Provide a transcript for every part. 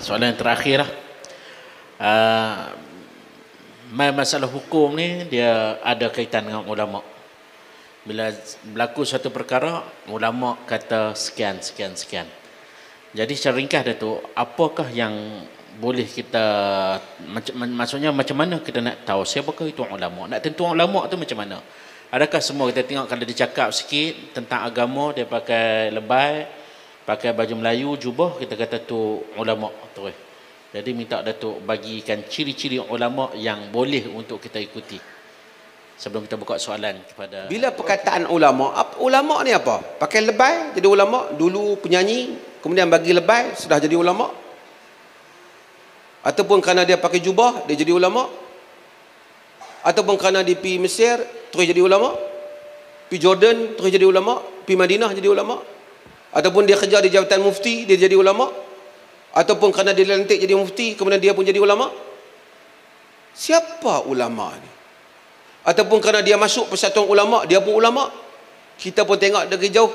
Soalan yang terakhir lah. Masalah hukum ni dia ada kaitan dengan ulama. Bila berlaku satu perkara, ulama kata sekian. Jadi secara ringkas dia tu, apakah yang boleh kita, maksudnya macam mana kita nak tahu siapakah itu ulama? Nak tentu ulama tu macam mana? Adakah semua kita tengok kalau dia cakap sikit tentang agama, dia pakai lebay, pakai baju Melayu, jubah, kita kata tu ulama terus. Jadi minta Datuk bagikan ciri-ciri ulama yang boleh untuk kita ikuti. Sebelum kita buka soalan kepada... Bila perkataan ulama ni apa? Pakai lebay jadi ulama? Dulu penyanyi, kemudian bagi lebay, sudah jadi ulama? Ataupun kerana dia pakai jubah, dia jadi ulama? Ataupun kerana dia pergi Mesir, terus jadi ulama? Pergi Jordan, terus jadi ulama? Pergi Madinah, jadi ulama? Ataupun dia kerja di jabatan mufti, dia jadi ulama? Ataupun kerana dia dilantik jadi mufti, kemudian dia pun jadi ulama? Siapa ulama ni? Ataupun kerana dia masuk persatuan ulama, dia pun ulama? Kita pun tengok dari jauh,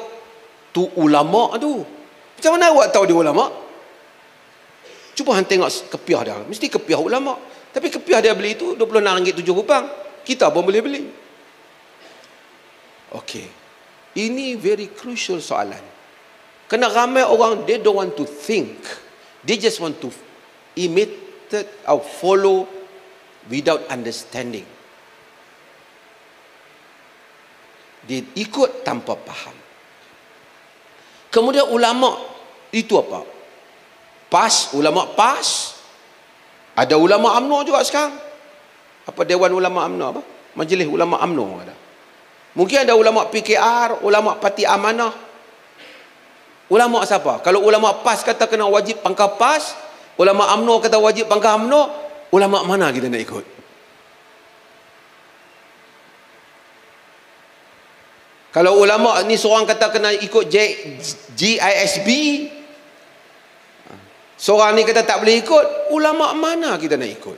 tu ulama tu. Macam mana awak tahu dia ulama? Cuba hang tengok kepiah dia, mesti kepiah ulama. Tapi kepiah dia beli itu RM26.7. Kita pun boleh beli. Okey. Ini very crucial soalan. Kerana ramai orang, they don't want to think. They just want to imitate or follow without understanding. Dia ikut tanpa faham. Kemudian ulama itu apa? PAS, ulama PAS. Ada ulama UMNO juga sekarang. Apa Dewan Ulama UMNO apa? Majlis Ulama UMNO ada. Mungkin ada ulama PKR, ulama Parti Amanah. Ulama siapa? Kalau ulama PAS kata kena wajib pangkal PAS, ulama UMNO kata wajib pangkal UMNO, ulama mana kita nak ikut? Kalau ulama ni seorang kata kena ikut GISB, seorang ni kata tak boleh ikut, ulama mana kita nak ikut?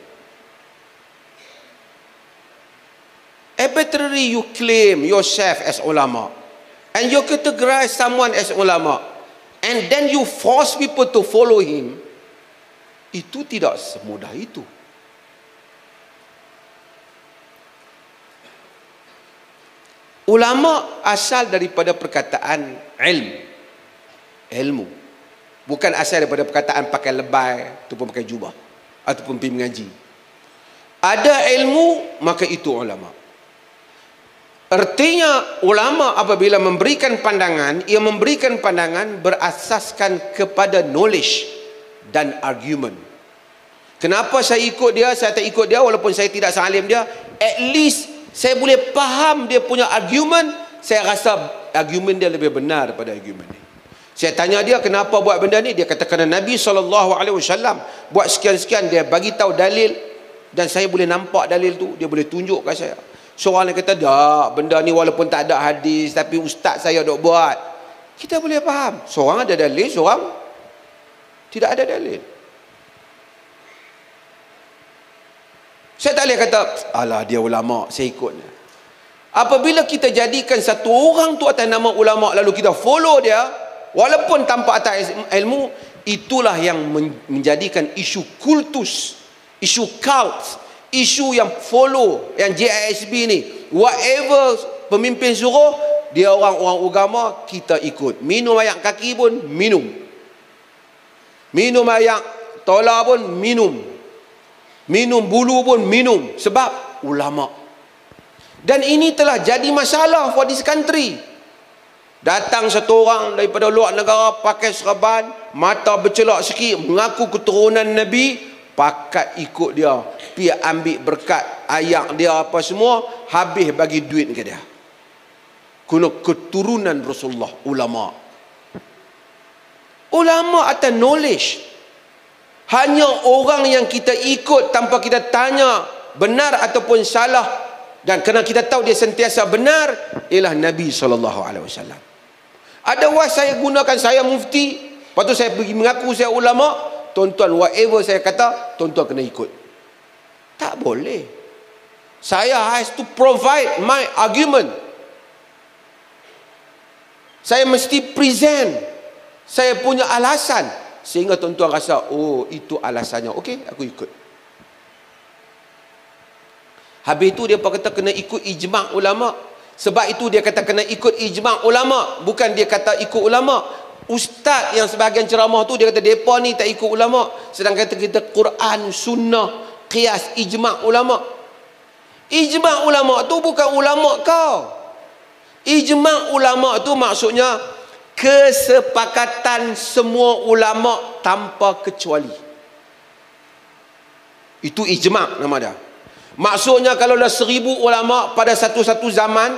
Arbitrarily you claim yourself as ulama, and you categorize someone as ulama, and then you force people to follow him. Itu tidak semudah itu. Ulama asal daripada perkataan ilmu. Bukan asal daripada perkataan pakai lebay ataupun pakai jubah ataupun pergi mengaji. Ada ilmu, maka itu ulama. Artinya ulama apabila memberikan pandangan, ia memberikan pandangan berasaskan kepada knowledge dan argument. Kenapa saya ikut dia, saya tak ikut dia walaupun saya tidak sealim dia? At least saya boleh faham dia punya argument. Saya rasa argument dia lebih benar daripada argument ni. Saya tanya dia kenapa buat benda ni, dia kata kerana Nabi SAW buat sekian-sekian, dia bagi tahu dalil dan saya boleh nampak dalil tu, dia boleh tunjuk kat saya. Seorang yang kata dak, benda ni walaupun tak ada hadis tapi ustaz saya dok buat, kita boleh faham. Seorang ada dalil, seorang tidak ada dalil. Saya tak boleh kata alah dia ulama, saya ikutnya. Apabila kita jadikan satu orang tu atas nama ulama lalu kita follow dia walaupun tanpa atas ilmu, itulah yang menjadikan isu kultus, isu cult, isu yang follow, yang JISB ni, whatever pemimpin suruh, dia orang-orang agama, kita ikut. Minum air kaki pun minum, minum air tola pun minum, minum bulu pun minum, sebab ulama. Dan ini telah jadi masalah for this country. Datang satu orang daripada luar negara pakai serban, mata bercelak sikit, mengaku keturunan Nabi, pakat ikut dia, pergi ambil berkat ayak dia apa semua, habis bagi duit ke dia. Kena keturunan Rasulullah. Ulama atas knowledge. Hanya orang yang kita ikut tanpa kita tanya benar ataupun salah, dan kerana kita tahu dia sentiasa benar, ialah Nabi SAW. Otherwise saya gunakan saya mufti, lepas tu saya pergi mengaku saya ulama, tuan-tuan whatever saya kata, tuan-tuan kena ikut. Tak boleh. Saya has to provide my argument. Saya mesti present saya punya alasan. sehingga tuan-tuan rasa, oh itu alasannya, okey aku ikut. Habis itu dia kata kena ikut ijma' ulama'. Sebab itu dia kata kena ikut ijma' ulama'. Bukan dia kata ikut ulama'. Ustaz yang sebahagian ceramah tu dia kata mereka ni tak ikut ulama'. Sedangkan kita Quran, sunnah, qiyas, ijma' ulama'. Ijma' ulama' tu bukan ulama' kau. Ijma' ulama' tu maksudnya kesepakatan semua ulama' tanpa kecuali. Itu ijma' nama dia. Maksudnya kalau dah 1000 ulama' pada satu-satu zaman,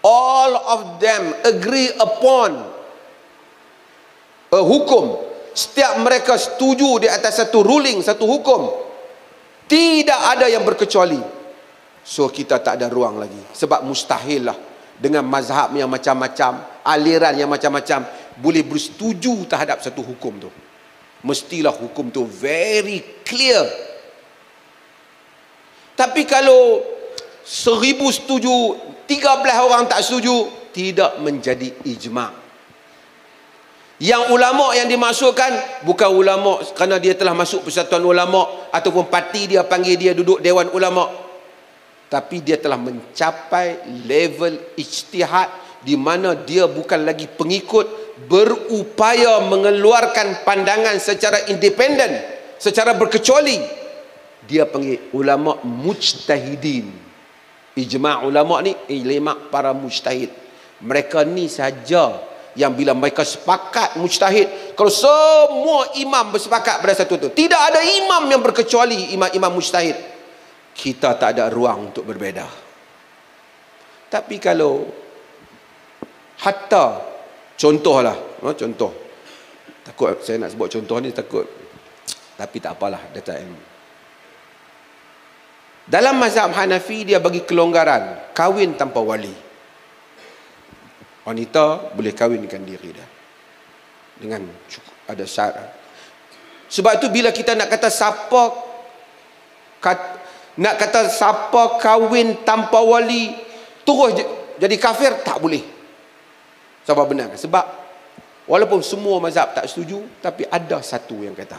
all of them agree upon a hukum. Setiap mereka setuju di atas satu ruling, satu hukum. Tidak ada yang berkecuali. So kita tak ada ruang lagi. Sebab mustahil lah dengan mazhab yang macam-macam, aliran yang macam-macam, boleh bersetuju terhadap satu hukum tu. Mestilah hukum tu very clear. Tapi kalau 1000 setuju, 13 orang tak setuju, tidak menjadi ijma'. Yang ulama' yang dimasukkan bukan ulama' kerana dia telah masuk persatuan ulama' ataupun parti dia panggil dia duduk dewan ulama', tapi dia telah mencapai level ijtihad di mana dia bukan lagi pengikut, berupaya mengeluarkan pandangan secara independen, secara berkecuali. Dia panggil ulama' mujtahidin. Ijma' ulama' ni ulama' para mujtahid. Mereka ni saja yang bila mereka sepakat mujtahid, kalau semua imam bersepakat pada satu tu, tidak ada imam yang berkecuali imam-imam mujtahid, kita tak ada ruang untuk berbeza. Tapi kalau hatta contohlah, contoh, takut saya nak sebut contoh ni takut, tapi tak apalah, data ilmu. Dalam mazhab Hanafi dia bagi kelonggaran kahwin tanpa wali. Wanita boleh kahwinkan diri dia dengan cukup ada syarat. Sebab itu bila kita nak kata siapa kahwin tanpa wali terus jadi kafir, tak boleh. Sebab benar. Sebab walaupun semua mazhab tak setuju, tapi ada satu yang kata.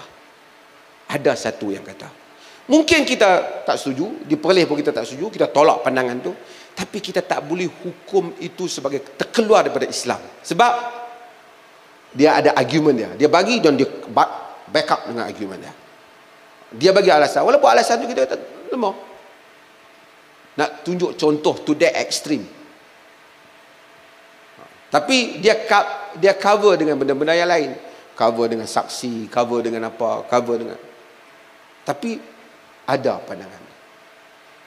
Ada satu yang kata. Mungkin kita tak setuju, di Perlis pun kita tak setuju, kita tolak pandangan tu, tapi kita tak boleh hukum itu sebagai terkeluar daripada Islam. Sebab dia ada argument dia. Dia bagi dan dia back up dengan argument dia. Dia bagi alasan, walaupun alasan tu kita kata lemah. Nak tunjuk contoh to that extreme. Tapi dia cover dengan benda-benda yang lain. Cover dengan saksi, cover dengan apa, cover dengan, tapi ada pandangan.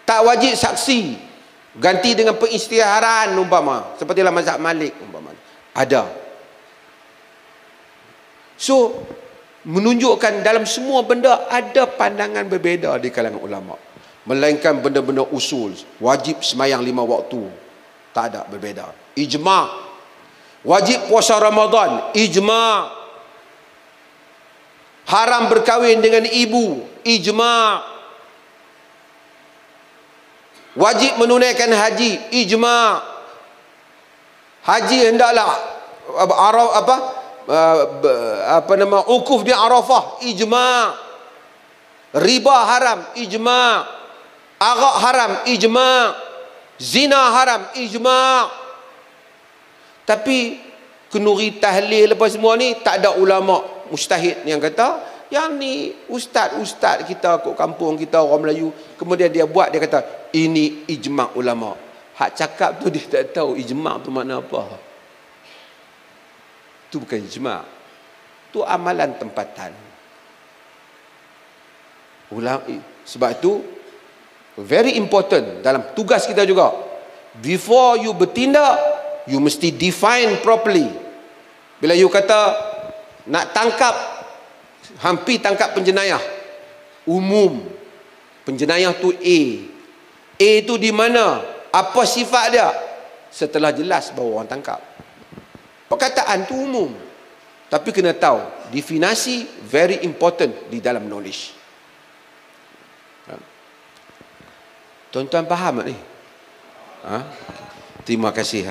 Tak wajib saksi, ganti dengan pengisytiharan umpama, seperti dalam mazhab Malik umpama. Ada. So menunjukkan dalam semua benda ada pandangan berbeza di kalangan ulama. Melainkan benda-benda usul, wajib sembahyang 5 waktu, tak ada, berbeza. Ijma'. Wajib puasa Ramadan, ijma'. Haram berkahwin dengan ibu, ijma'. Wajib menunaikan haji, ijma'. Haji hendaklah ukuf di Arafah, ijma'. Riba haram, ijma'. Arak haram, ijma'. Zina haram, ijma'. Tapi kenuri tahlil lepas semua ni, tak ada ulama mujtahid yang kata yang ni ustaz-ustaz kita kat kampung kita orang Melayu, kemudian dia buat, dia kata ini ijma' ulama'. Hak cakap tu dia tak tahu ijma' tu makna apa. Tu bukan ijma', tu amalan tempatan. Sebab itu very important dalam tugas kita juga. Before you bertindak, you mesti define properly. Bila you kata nak tangkap, hampir tangkap penjenayah umum, penjenayah tu A tu di mana, apa sifat dia, setelah jelas baru orang tangkap. Perkataan tu umum, tapi kena tahu definasi, very important di dalam knowledge. Tuan-tuan faham tak ni? Terima kasih.